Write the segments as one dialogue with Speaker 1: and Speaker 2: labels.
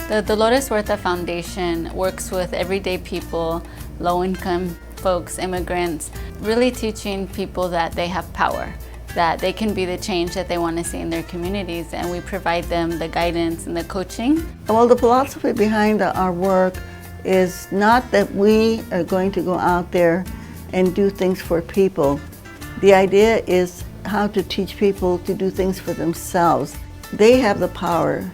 Speaker 1: The Dolores Huerta Foundation works with everyday people, low-income folks, immigrants, really teaching people that they have power, that they can be the change that they want to see in their communities, and we provide them the guidance and the coaching.
Speaker 2: Well, the philosophy behind our work is not that we are going to go out there and do things for people. The idea is how to teach people to do things for themselves. They have the power,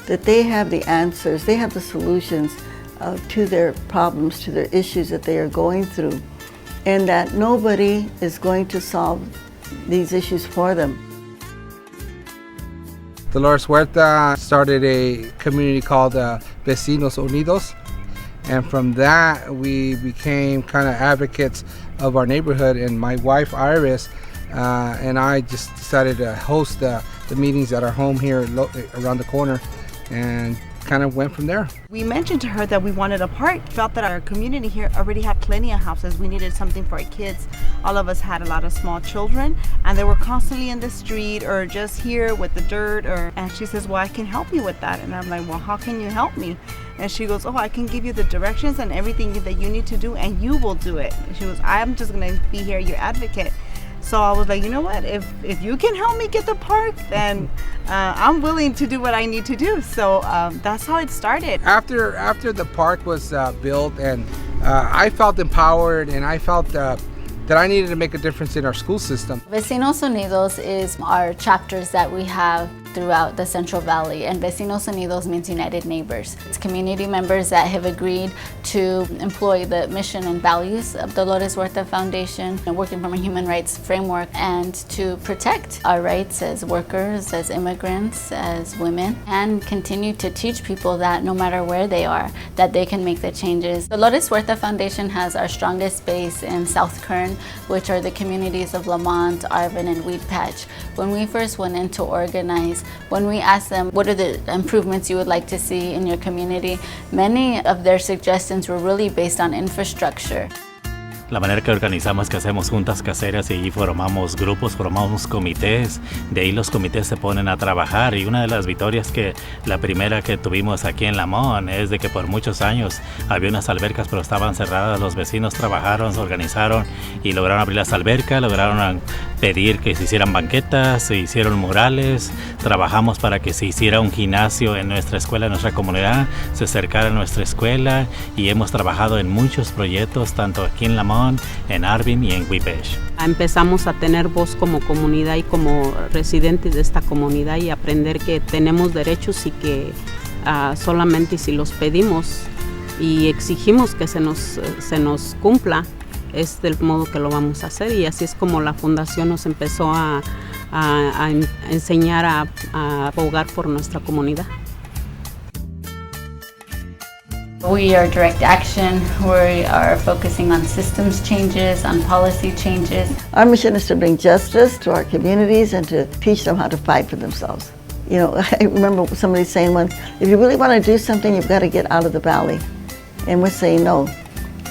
Speaker 2: that they have the answers, they have the solutions to their problems, to their issues that they are going through, and that nobody is going to solve these issues for them.
Speaker 3: Dolores Huerta started a community called Vecinos Unidos, and from that we became kind of advocates of our neighborhood, and my wife Iris and I just decided to host the meetings at our home here around the corner, and kind of went from there.
Speaker 4: We mentioned to her that we wanted a park. Felt that our community here already had plenty of houses. We needed something for our kids. All of us had a lot of small children, and they were constantly in the street or just here with the dirt. And she says, well, I can help you with that. And I'm like, well, how can you help me? And she goes, oh, I can give you the directions and everything that you need to do, and you will do it. And she goes, I'm just going to be here, your advocate. So I was like, you know what, if you can help me get the park, then I'm willing to do what I need to do. So that's how it started.
Speaker 3: After the park was built, and I felt empowered, and I felt that I needed to make a difference in our school system.
Speaker 1: Vecinos Unidos is our chapters that we have throughout the Central Valley, and Vecinos Unidos means United Neighbors. It's community members that have agreed to employ the mission and values of the Dolores Huerta Foundation, and working from a human rights framework, and to protect our rights as workers, as immigrants, as women, and continue to teach people that no matter where they are, that they can make the changes. The Dolores Huerta Foundation has our strongest base in South Kern, which are the communities of Lamont, Arvin, and Weed Patch. When we first went in to organize, when we asked them what are the improvements you would like to see in your community, many of their suggestions were really based on infrastructure.
Speaker 5: La manera que organizamos, que hacemos juntas caseras y ahí formamos grupos, formamos comités, de ahí los comités se ponen a trabajar, y una de las victorias que la primera que tuvimos aquí en Lamont es de que por muchos años había unas albercas pero estaban cerradas. Los vecinos trabajaron, se organizaron y lograron abrir las albercas, lograron pedir que se hicieran banquetas, se hicieron murales, trabajamos para que se hiciera un gimnasio en nuestra escuela, en nuestra comunidad, se acercara a nuestra escuela, y hemos trabajado en muchos proyectos, tanto aquí en Lamont, en Arvin y en Wipesh.
Speaker 6: Empezamos a tener voz como comunidad y como residentes de esta comunidad, y aprender que tenemos derechos y que solamente si los pedimos y exigimos que se nos cumpla, es del modo que lo vamos a hacer. Y así es como la fundación nos empezó a enseñar a abogar por nuestra comunidad.
Speaker 1: We are direct action. We are focusing on systems changes, on policy changes.
Speaker 2: Our mission is to bring justice to our communities and to teach them how to fight for themselves. You know, I remember somebody saying once, if you really want to do something, you've got to get out of the valley. And we're saying, no,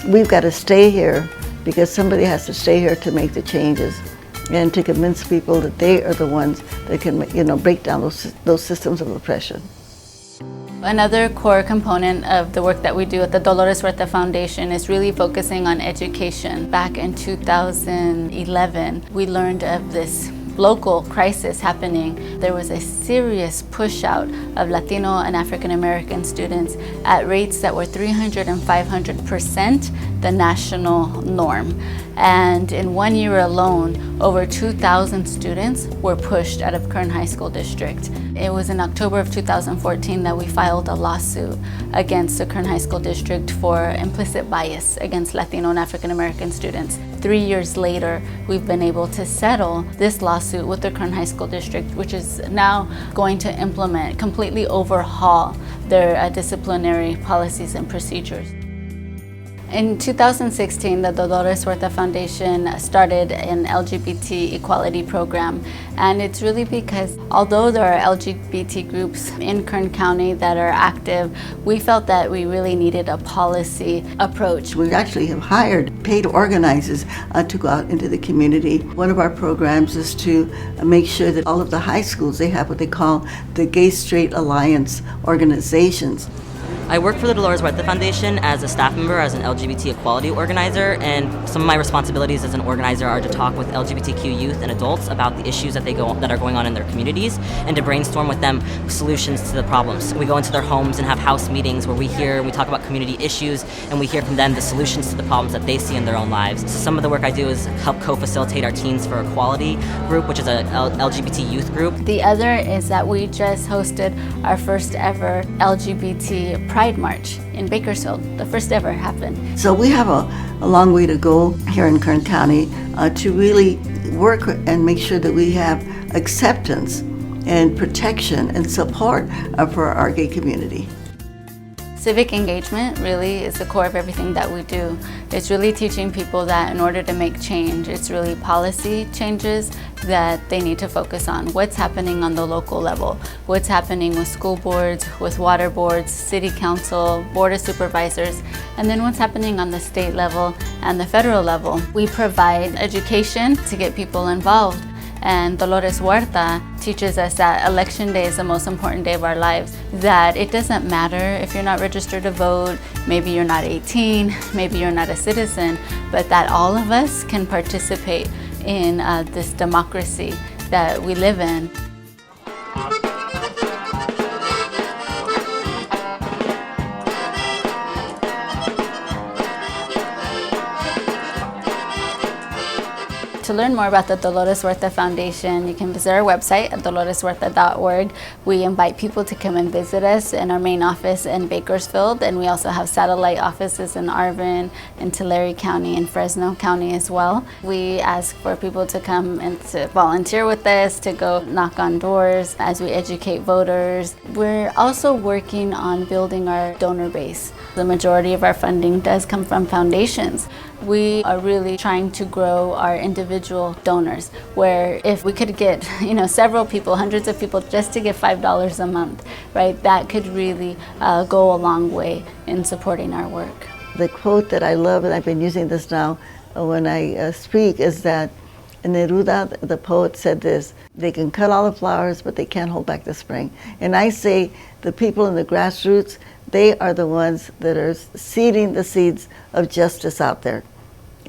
Speaker 2: we've got to stay here, because somebody has to stay here to make the changes and to convince people that they are the ones that can, break down those systems of oppression.
Speaker 1: Another core component of the work that we do at the Dolores Huerta Foundation is really focusing on education. Back in 2011, we learned of this local crisis happening. There was a serious push out of Latino and African American students at rates that were 300 and 500% the national norm. And in 1 year alone, over 2,000 students were pushed out of Kern High School District. It was in October of 2014 that we filed a lawsuit against the Kern High School District for implicit bias against Latino and African American students. 3 years later, we've been able to settle this lawsuit with the Kern High School District, which is now going to completely overhaul their disciplinary policies and procedures. In 2016, the Dolores Huerta Foundation started an LGBT equality program, and it's really because although there are LGBT groups in Kern County that are active, we felt that we really needed a policy approach.
Speaker 2: We actually have hired paid organizers to go out into the community. One of our programs is to make sure that all of the high schools, they have what they call the Gay Straight Alliance organizations.
Speaker 7: I work for the Dolores Huerta Foundation as a staff member, as an LGBT equality organizer, and some of my responsibilities as an organizer are to talk with LGBTQ youth and adults about the issues that are going on in their communities, and to brainstorm with them solutions to the problems. We go into their homes and have house meetings where we talk about community issues, and we hear from them the solutions to the problems that they see in their own lives. So some of the work I do is help co-facilitate our Teens for Equality group, which is a LGBT youth group.
Speaker 1: The other is that we just hosted our first ever LGBT Pride March in Bakersfield. The first ever happened.
Speaker 2: So we have a long way to go here in Kern County to really work and make sure that we have acceptance and protection and support for our gay community.
Speaker 1: Civic engagement really is the core of everything that we do. It's really teaching people that in order to make change, it's really policy changes that they need to focus on. What's happening on the local level? What's happening with school boards, with water boards, city council, board of supervisors, and then what's happening on the state level and the federal level. We provide education to get people involved. And Dolores Huerta teaches us that election day is the most important day of our lives, that it doesn't matter if you're not registered to vote, maybe you're not 18, maybe you're not a citizen, but that all of us can participate in this democracy that we live in. To learn more about the Dolores Huerta Foundation, you can visit our website at doloreshuerta.org. We invite people to come and visit us in our main office in Bakersfield, and we also have satellite offices in Arvin, in Tulare County, and Fresno County as well. We ask for people to come and to volunteer with us, to go knock on doors as we educate voters. We're also working on building our donor base. The majority of our funding does come from foundations. We are really trying to grow our individual donors, where if we could get, several people, hundreds of people, just to give $5 a month, right, that could really go a long way in supporting our work.
Speaker 2: The quote that I love, and I've been using this now when I speak, is that Neruda, the poet, said this: they can cut all the flowers, but they can't hold back the spring. And I say the people in the grassroots, they are the ones that are seeding the seeds of justice out there.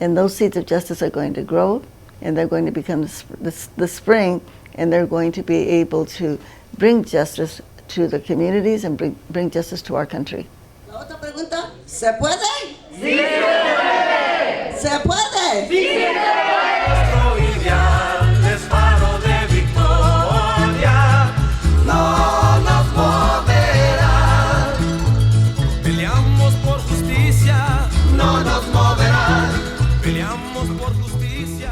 Speaker 2: And those seeds of justice are going to grow, and they're going to become the spring, and they're going to be able to bring justice to the communities and bring justice to our country.
Speaker 8: La otra pregunta, ¿se puede? Sí, se puede. ¿Se puede? Sí, se puede. Nuestro ideal es faro de victoria, no nos moverá. Peleamos por justicia, no nos moverá. Peleamos por justicia.